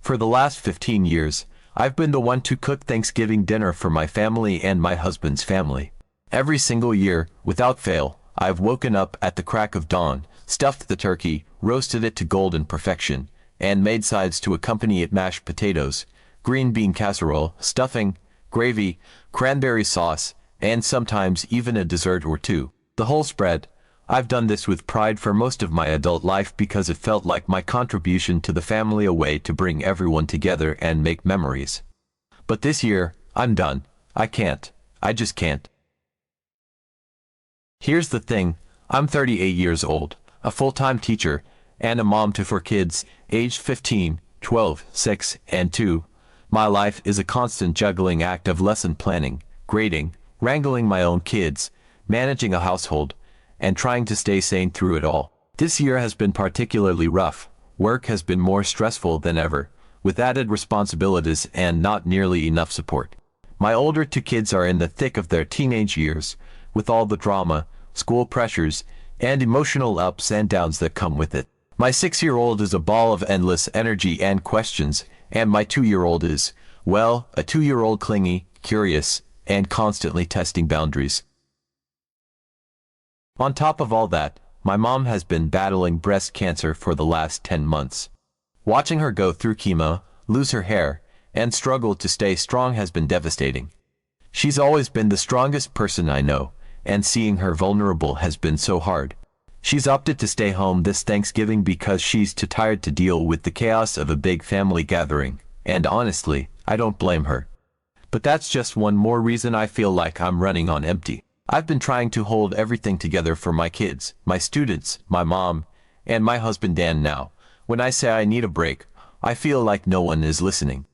For the last 15 years, I've been the one to cook Thanksgiving dinner for my family and my husband's family. Every single year, without fail, I've woken up at the crack of dawn, stuffed the turkey, roasted it to golden perfection, and made sides to accompany it: mashed potatoes, green bean casserole, stuffing, gravy, cranberry sauce, and sometimes even a dessert or two. The whole spread. I've done this with pride for most of my adult life because it felt like my contribution to the family, a way to bring everyone together and make memories. But this year, I'm done. I can't. I just can't. Here's the thing, I'm 38 years old, a full-time teacher, and a mom to 4 kids, aged 15, 12, 6, and 2. My life is a constant juggling act of lesson planning, grading, wrangling my own kids, managing a household, and trying to stay sane through it all. This year has been particularly rough. Work has been more stressful than ever, with added responsibilities and not nearly enough support. My older 2 kids are in the thick of their teenage years, with all the drama, school pressures, and emotional ups and downs that come with it. My 6-year-old is a ball of endless energy and questions, and my 2-year-old is, well, a 2-year-old clingy, curious, and constantly testing boundaries. On top of all that, my mom has been battling breast cancer for the last 10 months. Watching her go through chemo, lose her hair, and struggle to stay strong has been devastating. She's always been the strongest person I know, and seeing her vulnerable has been so hard. She's opted to stay home this Thanksgiving because she's too tired to deal with the chaos of a big family gathering, and honestly, I don't blame her. But that's just one more reason I feel like I'm running on empty. I've been trying to hold everything together for my kids, my students, my mom, and my husband Dan. Now, when I say I need a break, I feel like no one is listening.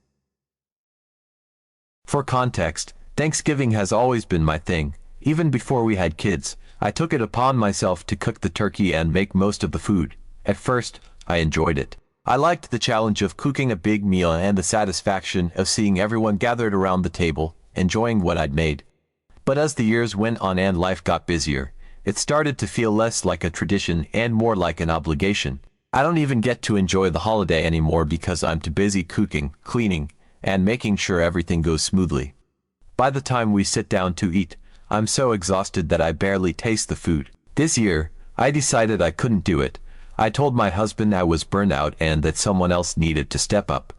For context, Thanksgiving has always been my thing. Even before we had kids, I took it upon myself to cook the turkey and make most of the food. At first, I enjoyed it. I liked the challenge of cooking a big meal and the satisfaction of seeing everyone gathered around the table, enjoying what I'd made. But as the years went on and life got busier, it started to feel less like a tradition and more like an obligation. I don't even get to enjoy the holiday anymore because I'm too busy cooking, cleaning, and making sure everything goes smoothly. By the time we sit down to eat, I'm so exhausted that I barely taste the food. This year, I decided I couldn't do it. I told my husband I was burned out and that someone else needed to step up.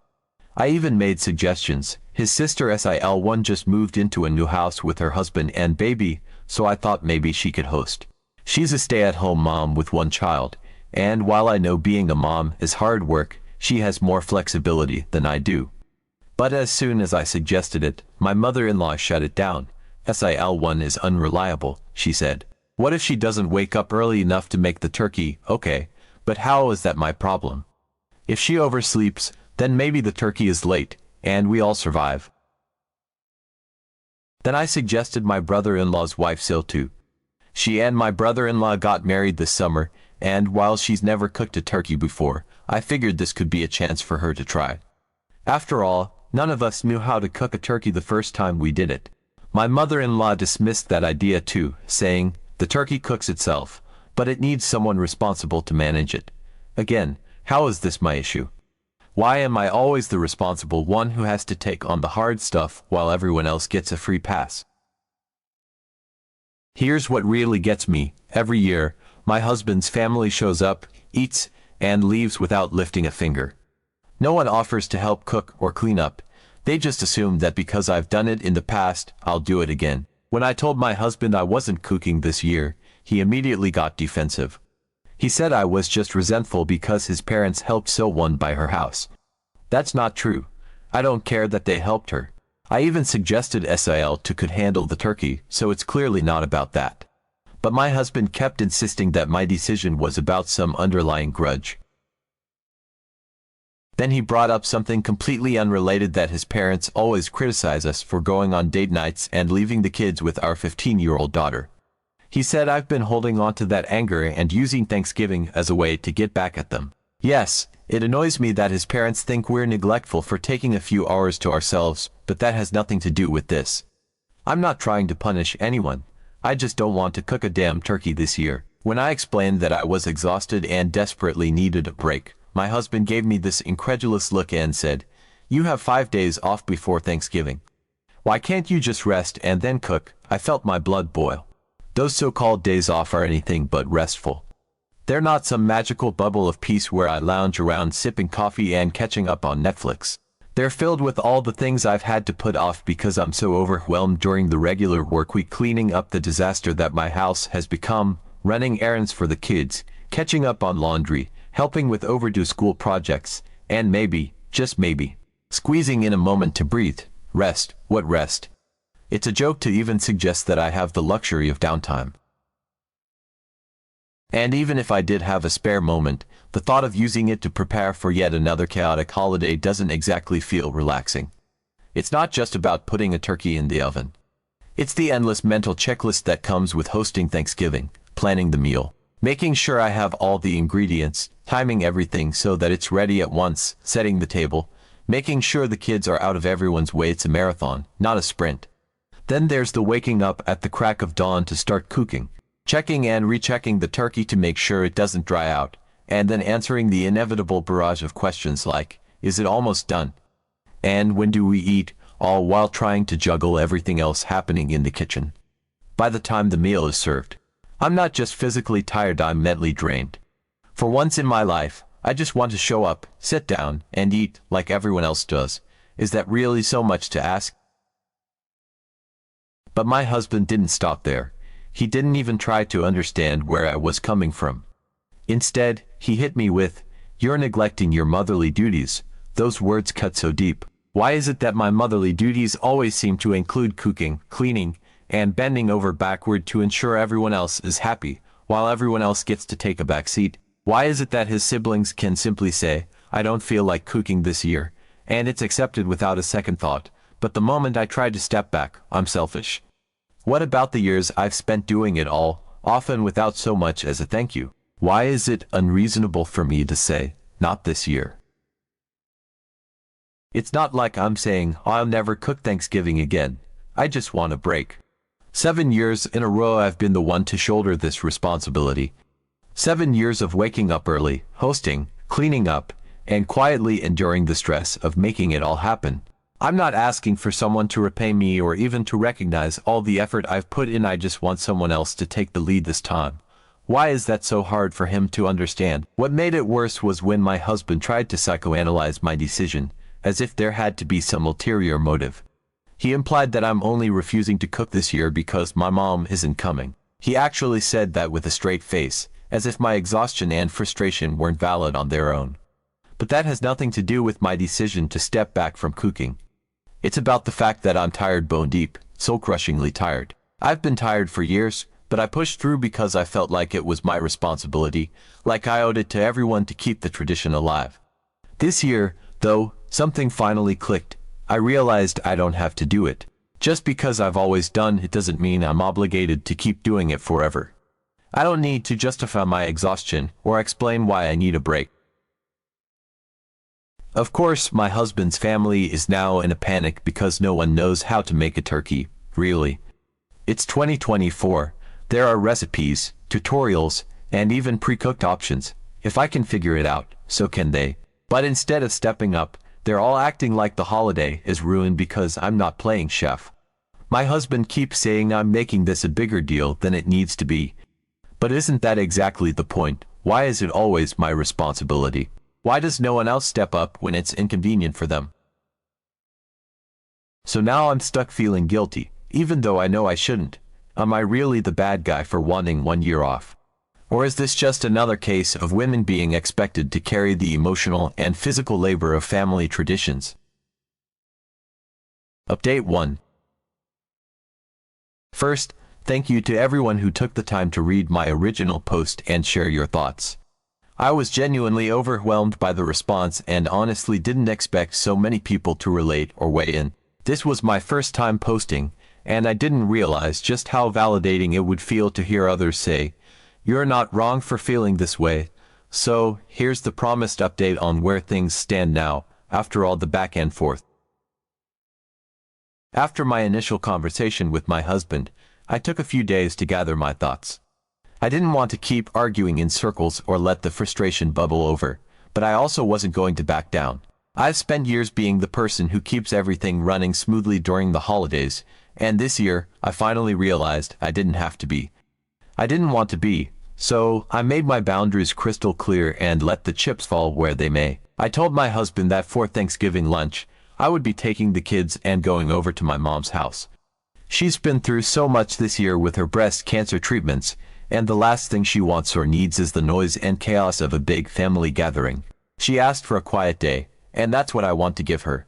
I even made suggestions. His sister Sil1 just moved into a new house with her husband and baby, so I thought maybe she could host. She's a stay-at-home mom with 1 child, and while I know being a mom is hard work, she has more flexibility than I do. But as soon as I suggested it, my mother-in-law shut it down. Sil1 is unreliable, she said. What if she doesn't wake up early enough to make the turkey? Okay, but how is that my problem? If she oversleeps, then maybe the turkey is late, and we all survive. Then I suggested my brother-in-law's wife Sil too. She and my brother-in-law got married this summer, and while she's never cooked a turkey before, I figured this could be a chance for her to try. After all, none of us knew how to cook a turkey the first time we did it. My mother-in-law dismissed that idea too, saying, the turkey cooks itself, but it needs someone responsible to manage it. Again, how is this my issue? Why am I always the responsible one who has to take on the hard stuff while everyone else gets a free pass? Here's what really gets me. Every year, my husband's family shows up, eats, and leaves without lifting a finger. No one offers to help cook or clean up. They just assume that because I've done it in the past, I'll do it again. When I told my husband I wasn't cooking this year, he immediately got defensive. He said I was just resentful because his parents helped Sil1 buy her house. That's not true. I don't care that they helped her. I even suggested Sil2 could handle the turkey, so it's clearly not about that. But my husband kept insisting that my decision was about some underlying grudge. Then he brought up something completely unrelated, that his parents always criticize us for going on date nights and leaving the kids with our 15-year-old daughter. He said I've been holding on to that anger and using Thanksgiving as a way to get back at them. Yes, it annoys me that his parents think we're neglectful for taking a few hours to ourselves, but that has nothing to do with this. I'm not trying to punish anyone. I just don't want to cook a damn turkey this year. When I explained that I was exhausted and desperately needed a break, My husband gave me this incredulous look and said, "You have 5 days off before Thanksgiving. Why can't you just rest and then cook?" I felt my blood boil. Those so-called days off are anything but restful. They're not some magical bubble of peace where I lounge around sipping coffee and catching up on Netflix. They're filled with all the things I've had to put off because I'm so overwhelmed during the regular work week, cleaning up the disaster that my house has become, running errands for the kids, catching up on laundry, helping with overdue school projects, and maybe, just maybe, squeezing in a moment to breathe. Rest. What rest? It's a joke to even suggest that I have the luxury of downtime. And even if I did have a spare moment, the thought of using it to prepare for yet another chaotic holiday doesn't exactly feel relaxing. It's not just about putting a turkey in the oven. It's the endless mental checklist that comes with hosting Thanksgiving, planning the meal, making sure I have all the ingredients, timing everything so that it's ready at once, setting the table, making sure the kids are out of everyone's way. It's a marathon, not a sprint. Then there's the waking up at the crack of dawn to start cooking, checking and rechecking the turkey to make sure it doesn't dry out, and then answering the inevitable barrage of questions like, is it almost done? And when do we eat, all while trying to juggle everything else happening in the kitchen. By the time the meal is served, I'm not just physically tired, I'm mentally drained. For once in my life, I just want to show up, sit down, and eat like everyone else does. Is that really so much to ask? But my husband didn't stop there. He didn't even try to understand where I was coming from. Instead, he hit me with, "You're neglecting your motherly duties." Those words cut so deep. Why is it that my motherly duties always seem to include cooking, cleaning, and bending over backward to ensure everyone else is happy, while everyone else gets to take a back seat? Why is it that his siblings can simply say, "I don't feel like cooking this year," and it's accepted without a second thought, but the moment I try to step back, I'm selfish? What about the years I've spent doing it all, often without so much as a thank you? Why is it unreasonable for me to say, "Not this year"? It's not like I'm saying, "I'll never cook Thanksgiving again." I just want a break. 7 years in a row I've been the one to shoulder this responsibility. 7 years of waking up early, hosting, cleaning up, and quietly enduring the stress of making it all happen. I'm not asking for someone to repay me or even to recognize all the effort I've put in. I just want someone else to take the lead this time. Why is that so hard for him to understand? What made it worse was when my husband tried to psychoanalyze my decision, as if there had to be some ulterior motive. He implied that I'm only refusing to cook this year because my mom isn't coming. He actually said that with a straight face, as if my exhaustion and frustration weren't valid on their own. But that has nothing to do with my decision to step back from cooking. It's about the fact that I'm tired, bone deep, soul-crushingly tired. I've been tired for years, but I pushed through because I felt like it was my responsibility, like I owed it to everyone to keep the tradition alive. This year, though, something finally clicked. I realized I don't have to do it. Just because I've always done it doesn't mean I'm obligated to keep doing it forever. I don't need to justify my exhaustion or explain why I need a break. Of course, my husband's family is now in a panic because no one knows how to make a turkey, really. It's 2024. There are recipes, tutorials, and even pre-cooked options. If I can figure it out, so can they. But instead of stepping up, they're all acting like the holiday is ruined because I'm not playing chef. My husband keeps saying I'm making this a bigger deal than it needs to be. But isn't that exactly the point? Why is it always my responsibility? Why does no one else step up when it's inconvenient for them? So now I'm stuck feeling guilty, even though I know I shouldn't. Am I really the bad guy for wanting 1 year off? Or is this just another case of women being expected to carry the emotional and physical labor of family traditions? Update 1. First, thank you to everyone who took the time to read my original post and share your thoughts. I was genuinely overwhelmed by the response and honestly didn't expect so many people to relate or weigh in. This was my first time posting, and I didn't realize just how validating it would feel to hear others say, "You're not wrong for feeling this way." So, here's the promised update on where things stand now, after all the back and forth. After my initial conversation with my husband, I took a few days to gather my thoughts. I didn't want to keep arguing in circles or let the frustration bubble over, but I also wasn't going to back down. I've spent years being the person who keeps everything running smoothly during the holidays, and this year, I finally realized I didn't have to be. I didn't want to be, so I made my boundaries crystal clear and let the chips fall where they may. I told my husband that for Thanksgiving lunch, I would be taking the kids and going over to my mom's house. She's been through so much this year with her breast cancer treatments, and the last thing she wants or needs is the noise and chaos of a big family gathering. She asked for a quiet day, and that's what I want to give her.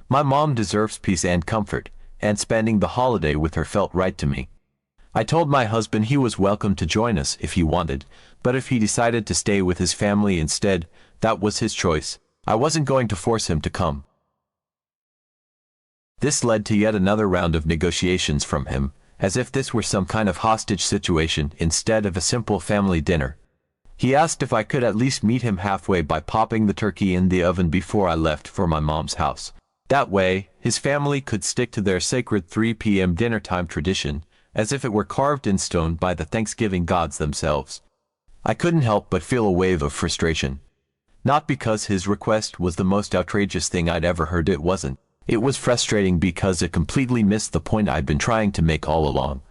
My mom deserves peace and comfort, and spending the holiday with her felt right to me. I told my husband he was welcome to join us if he wanted, but if he decided to stay with his family instead, that was his choice. I wasn't going to force him to come. This led to yet another round of negotiations from him, as if this were some kind of hostage situation instead of a simple family dinner. He asked if I could at least meet him halfway by popping the turkey in the oven before I left for my mom's house. That way, his family could stick to their sacred 3 p.m. dinner time tradition, as if it were carved in stone by the Thanksgiving gods themselves. I couldn't help but feel a wave of frustration. Not because his request was the most outrageous thing I'd ever heard, it wasn't. It was frustrating because it completely missed the point I'd been trying to make all along.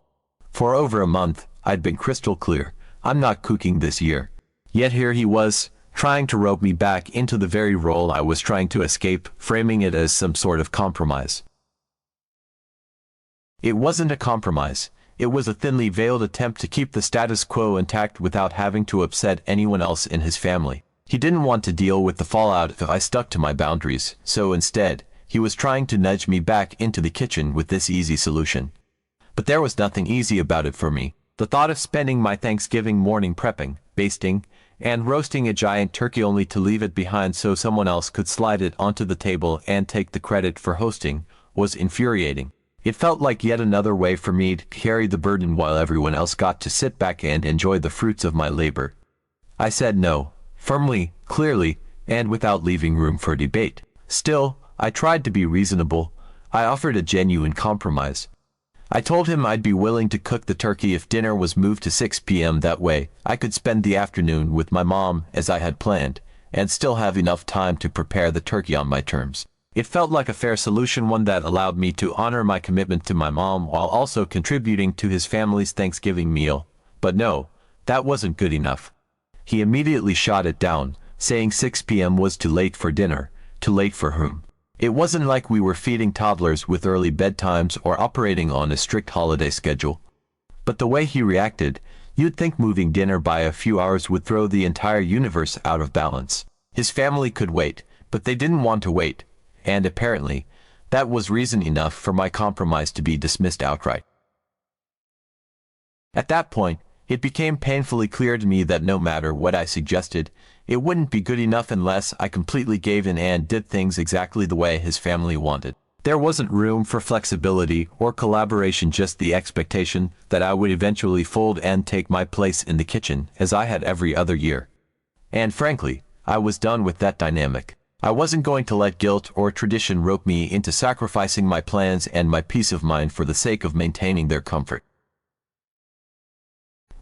For over a month, I'd been crystal clear, I'm not cooking this year. Yet here he was, trying to rope me back into the very role I was trying to escape, framing it as some sort of compromise. It wasn't a compromise. It was a thinly veiled attempt to keep the status quo intact without having to upset anyone else in his family. He didn't want to deal with the fallout if I stuck to my boundaries, so instead, he was trying to nudge me back into the kitchen with this easy solution. But there was nothing easy about it for me. The thought of spending my Thanksgiving morning prepping, basting, and roasting a giant turkey only to leave it behind so someone else could slide it onto the table and take the credit for hosting, was infuriating. It felt like yet another way for me to carry the burden while everyone else got to sit back and enjoy the fruits of my labor. I said no, firmly, clearly, and without leaving room for debate. Still, I tried to be reasonable. I offered a genuine compromise. I told him I'd be willing to cook the turkey if dinner was moved to 6 p.m. That way, I could spend the afternoon with my mom as I had planned, and still have enough time to prepare the turkey on my terms. It felt like a fair solution, one that allowed me to honor my commitment to my mom while also contributing to his family's Thanksgiving meal. But no, that wasn't good enough. He immediately shot it down, saying 6 p.m. was too late for dinner. Too late for whom? It wasn't like we were feeding toddlers with early bedtimes or operating on a strict holiday schedule. But the way he reacted, you'd think moving dinner by a few hours would throw the entire universe out of balance. His family could wait, but they didn't want to wait, and apparently, that was reason enough for my compromise to be dismissed outright. At that point, it became painfully clear to me that no matter what I suggested, it wouldn't be good enough unless I completely gave in and did things exactly the way his family wanted. There wasn't room for flexibility or collaboration, just the expectation that I would eventually fold and take my place in the kitchen as I had every other year. And frankly, I was done with that dynamic. I wasn't going to let guilt or tradition rope me into sacrificing my plans and my peace of mind for the sake of maintaining their comfort.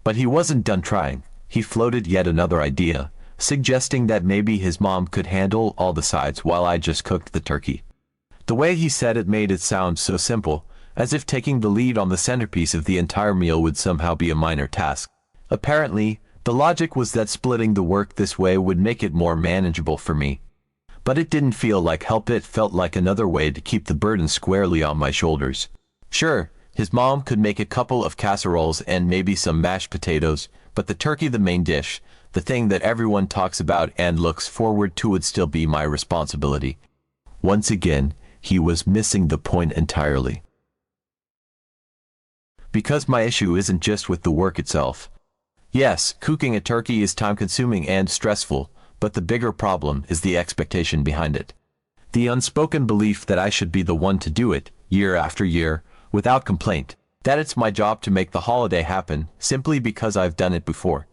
But he wasn't done trying. He floated yet another idea, suggesting that maybe his mom could handle all the sides while I just cooked the turkey. The way he said it made it sound so simple, as if taking the lead on the centerpiece of the entire meal would somehow be a minor task. Apparently, the logic was that splitting the work this way would make it more manageable for me. But it didn't feel like help, it felt like another way to keep the burden squarely on my shoulders. Sure, his mom could make a couple of casseroles and maybe some mashed potatoes, but the turkey, the main dish, the thing that everyone talks about and looks forward to, would still be my responsibility. Once again, he was missing the point entirely. Because my issue isn't just with the work itself. Yes, cooking a turkey is time-consuming and stressful, but the bigger problem is the expectation behind it. The unspoken belief that I should be the one to do it, year after year, without complaint. That it's my job to make the holiday happen, simply because I've done it before.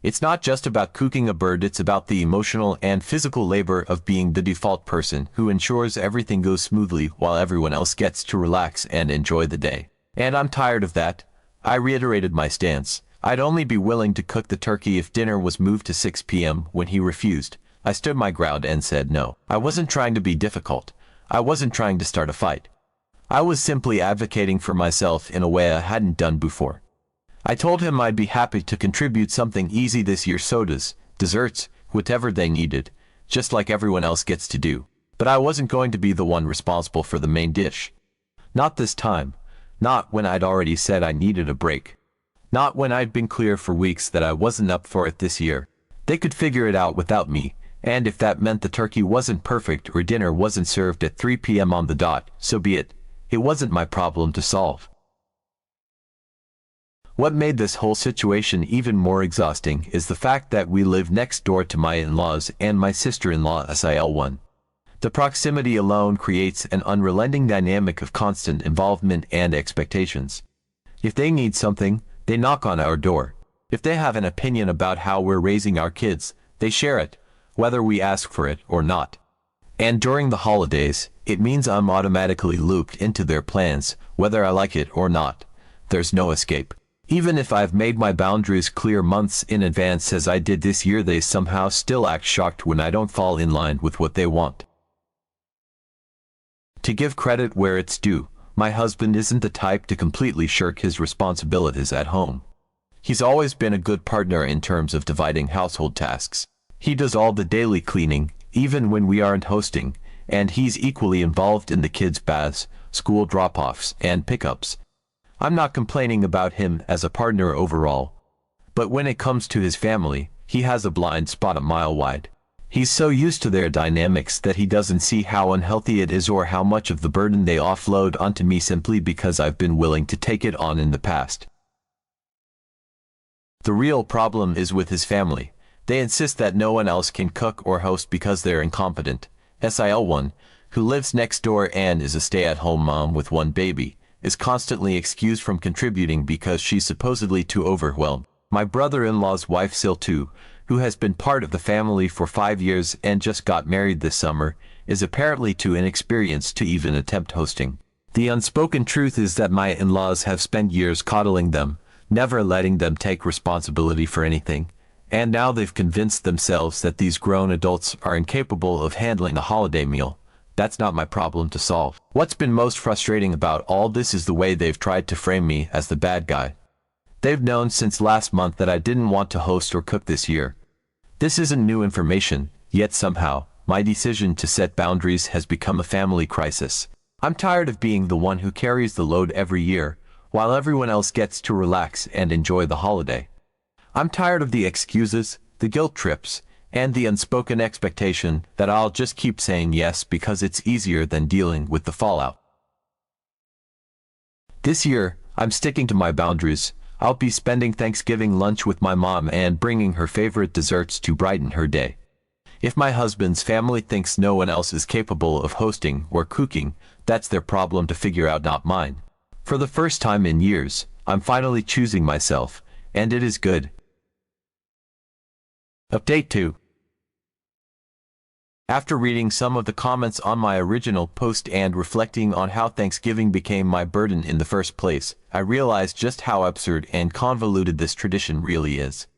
It's not just about cooking a bird, it's about the emotional and physical labor of being the default person who ensures everything goes smoothly while everyone else gets to relax and enjoy the day. And I'm tired of that. I reiterated my stance. I'd only be willing to cook the turkey if dinner was moved to 6 p.m. When he refused, I stood my ground and said no. I wasn't trying to be difficult. I wasn't trying to start a fight. I was simply advocating for myself in a way I hadn't done before. I told him I'd be happy to contribute something easy this year: sodas, desserts, whatever they needed, just like everyone else gets to do. But I wasn't going to be the one responsible for the main dish. Not this time. Not when I'd already said I needed a break. Not when I'd been clear for weeks that I wasn't up for it this year. They could figure it out without me, and if that meant the turkey wasn't perfect or dinner wasn't served at 3 p.m. on the dot, so be it. It wasn't my problem to solve. What made this whole situation even more exhausting is the fact that we live next door to my in-laws and my sister-in-law SIL1. The proximity alone creates an unrelenting dynamic of constant involvement and expectations. If they need something, they knock on our door. If they have an opinion about how we're raising our kids, they share it, whether we ask for it or not. And during the holidays, it means I'm automatically looped into their plans, whether I like it or not. There's no escape. Even if I've made my boundaries clear months in advance as I did this year, they somehow still act shocked when I don't fall in line with what they want. To give credit where it's due, my husband isn't the type to completely shirk his responsibilities at home. He's always been a good partner in terms of dividing household tasks. He does all the daily cleaning, even when we aren't hosting, and he's equally involved in the kids' baths, school drop-offs, and pickups. I'm not complaining about him as a partner overall. But when it comes to his family, he has a blind spot a mile wide. He's so used to their dynamics that he doesn't see how unhealthy it is or how much of the burden they offload onto me simply because I've been willing to take it on in the past. The real problem is with his family. They insist that no one else can cook or host because they're incompetent. SIL1, who lives next door and is a stay-at-home mom with one baby, is constantly excused from contributing because she's supposedly too overwhelmed. My brother-in-law's wife SIL2, who has been part of the family for 5 years and just got married this summer, is apparently too inexperienced to even attempt hosting. The unspoken truth is that my in-laws have spent years coddling them, never letting them take responsibility for anything, and now they've convinced themselves that these grown adults are incapable of handling a holiday meal. That's not my problem to solve. What's been most frustrating about all this is the way they've tried to frame me as the bad guy. They've known since last month that I didn't want to host or cook this year. This isn't new information, yet somehow, my decision to set boundaries has become a family crisis. I'm tired of being the one who carries the load every year, while everyone else gets to relax and enjoy the holiday. I'm tired of the excuses, the guilt trips, and the unspoken expectation that I'll just keep saying yes because it's easier than dealing with the fallout. This year, I'm sticking to my boundaries. I'll be spending Thanksgiving lunch with my mom and bringing her favorite desserts to brighten her day. If my husband's family thinks no one else is capable of hosting or cooking, that's their problem to figure out, not mine. For the first time in years, I'm finally choosing myself, and it is good. Update 2. After reading some of the comments on my original post and reflecting on how Thanksgiving became my burden in the first place, I realized just how absurd and convoluted this tradition really is.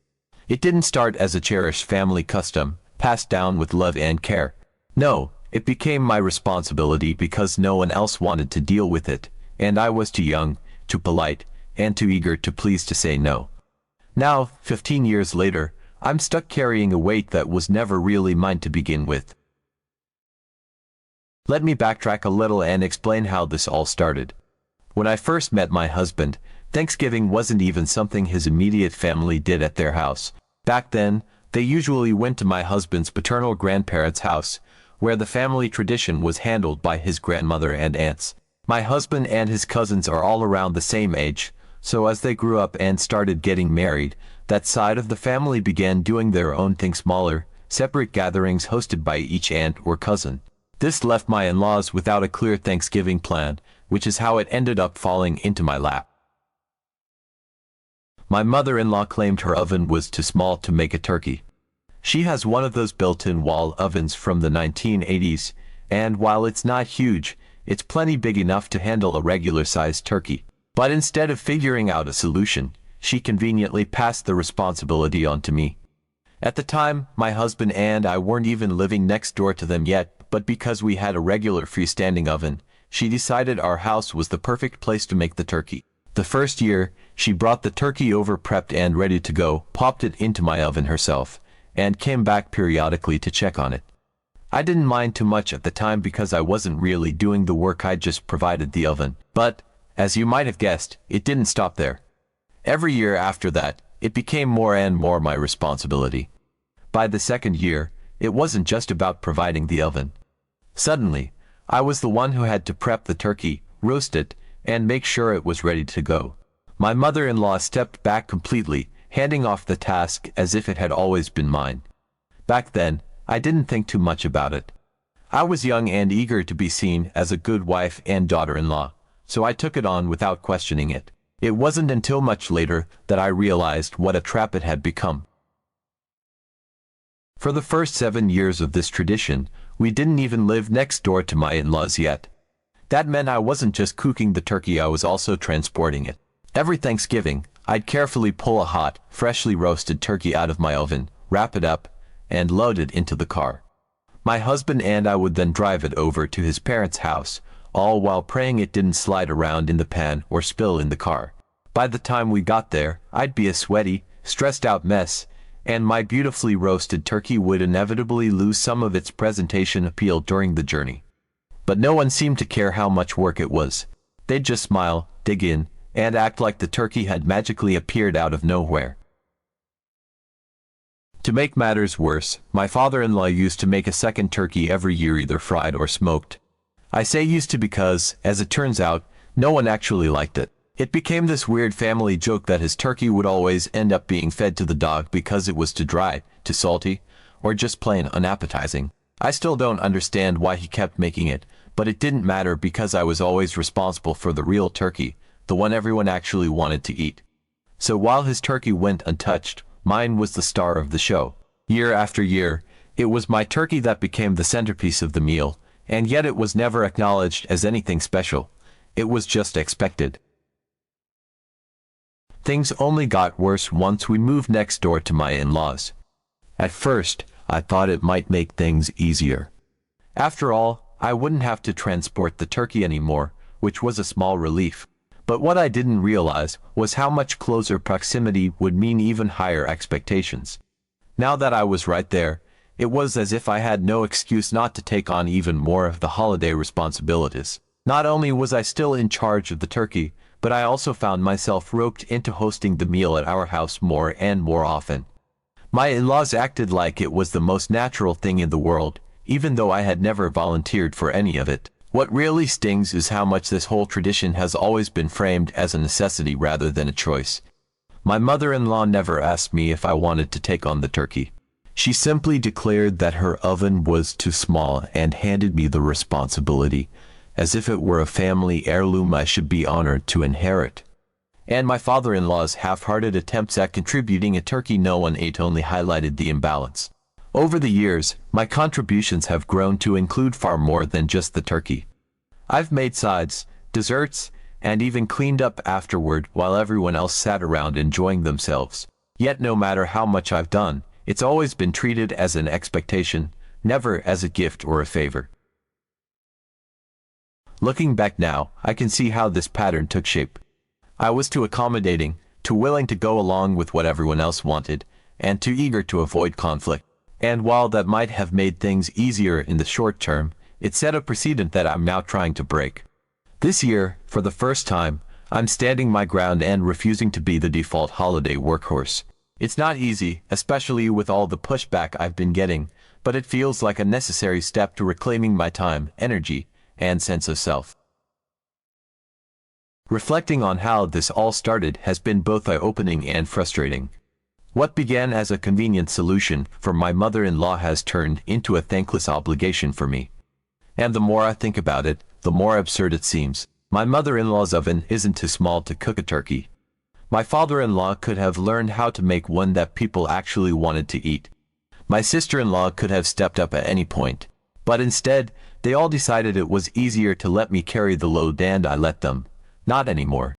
It didn't start as a cherished family custom, passed down with love and care. No, it became my responsibility because no one else wanted to deal with it, and I was too young, too polite, and too eager to please to say no. Now, 15 years later, I'm stuck carrying a weight that was never really mine to begin with. Let me backtrack a little and explain how this all started. When I first met my husband, Thanksgiving wasn't even something his immediate family did at their house. Back then, they usually went to my husband's paternal grandparents' house, where the family tradition was handled by his grandmother and aunts. My husband and his cousins are all around the same age, so as they grew up and started getting married, that side of the family began doing their own thing, smaller, separate gatherings hosted by each aunt or cousin. This left my in-laws without a clear Thanksgiving plan, which is how it ended up falling into my lap. My mother-in-law claimed her oven was too small to make a turkey. She has one of those built-in wall ovens from the 1980s, and while it's not huge, it's plenty big enough to handle a regular-sized turkey. But instead of figuring out a solution, she conveniently passed the responsibility on to me. At the time, my husband and I weren't even living next door to them yet, but because we had a regular freestanding oven, she decided our house was the perfect place to make the turkey. The first year, she brought the turkey over prepped and ready to go, popped it into my oven herself, and came back periodically to check on it. I didn't mind too much at the time because I wasn't really doing the work, I just provided the oven. But, as you might have guessed, it didn't stop there. Every year after that, it became more and more my responsibility. By the second year, it wasn't just about providing the oven. Suddenly, I was the one who had to prep the turkey, roast it, and make sure it was ready to go. My mother-in-law stepped back completely, handing off the task as if it had always been mine. Back then, I didn't think too much about it. I was young and eager to be seen as a good wife and daughter-in-law, so I took it on without questioning it. It wasn't until much later that I realized what a trap it had become. For the first 7 years of this tradition, we didn't even live next door to my in-laws yet. That meant I wasn't just cooking the turkey, I was also transporting it. Every Thanksgiving, I'd carefully pull a hot, freshly roasted turkey out of my oven, wrap it up, and load it into the car. My husband and I would then drive it over to his parents' house, all while praying it didn't slide around in the pan or spill in the car. By the time we got there, I'd be a sweaty, stressed-out mess, and my beautifully roasted turkey would inevitably lose some of its presentation appeal during the journey. But no one seemed to care how much work it was. They'd just smile, dig in, and act like the turkey had magically appeared out of nowhere. To make matters worse, my father-in-law used to make a second turkey every year, either fried or smoked. I say used to because, as it turns out, no one actually liked it. It became this weird family joke that his turkey would always end up being fed to the dog because it was too dry, too salty, or just plain unappetizing. I still don't understand why he kept making it, but it didn't matter because I was always responsible for the real turkey, the one everyone actually wanted to eat. So while his turkey went untouched, mine was the star of the show. Year after year, it was my turkey that became the centerpiece of the meal, and yet it was never acknowledged as anything special. It was just expected. Things only got worse once we moved next door to my in-laws. At first, I thought it might make things easier. After all, I wouldn't have to transport the turkey anymore, which was a small relief. But what I didn't realize was how much closer proximity would mean even higher expectations. Now that I was right there, it was as if I had no excuse not to take on even more of the holiday responsibilities. Not only was I still in charge of the turkey, but I also found myself roped into hosting the meal at our house more and more often. My in-laws acted like it was the most natural thing in the world, even though I had never volunteered for any of it. What really stings is how much this whole tradition has always been framed as a necessity rather than a choice. My mother-in-law never asked me if I wanted to take on the turkey. She simply declared that her oven was too small and handed me the responsibility, as if it were a family heirloom I should be honored to inherit. And my father-in-law's half-hearted attempts at contributing a turkey no one ate only highlighted the imbalance. Over the years, my contributions have grown to include far more than just the turkey. I've made sides, desserts, and even cleaned up afterward while everyone else sat around enjoying themselves. Yet no matter how much I've done, it's always been treated as an expectation, never as a gift or a favor. Looking back now, I can see how this pattern took shape. I was too accommodating, too willing to go along with what everyone else wanted, and too eager to avoid conflict. And while that might have made things easier in the short term, it set a precedent that I'm now trying to break. This year, for the first time, I'm standing my ground and refusing to be the default holiday workhorse. It's not easy, especially with all the pushback I've been getting, but it feels like a necessary step to reclaiming my time, energy, and sense of self. Reflecting on how this all started has been both eye-opening and frustrating. What began as a convenient solution for my mother-in-law has turned into a thankless obligation for me. And the more I think about it, the more absurd it seems. My mother-in-law's oven isn't too small to cook a turkey. My father-in-law could have learned how to make one that people actually wanted to eat. My sister-in-law could have stepped up at any point. But instead, they all decided it was easier to let me carry the load, and I let them. Not anymore.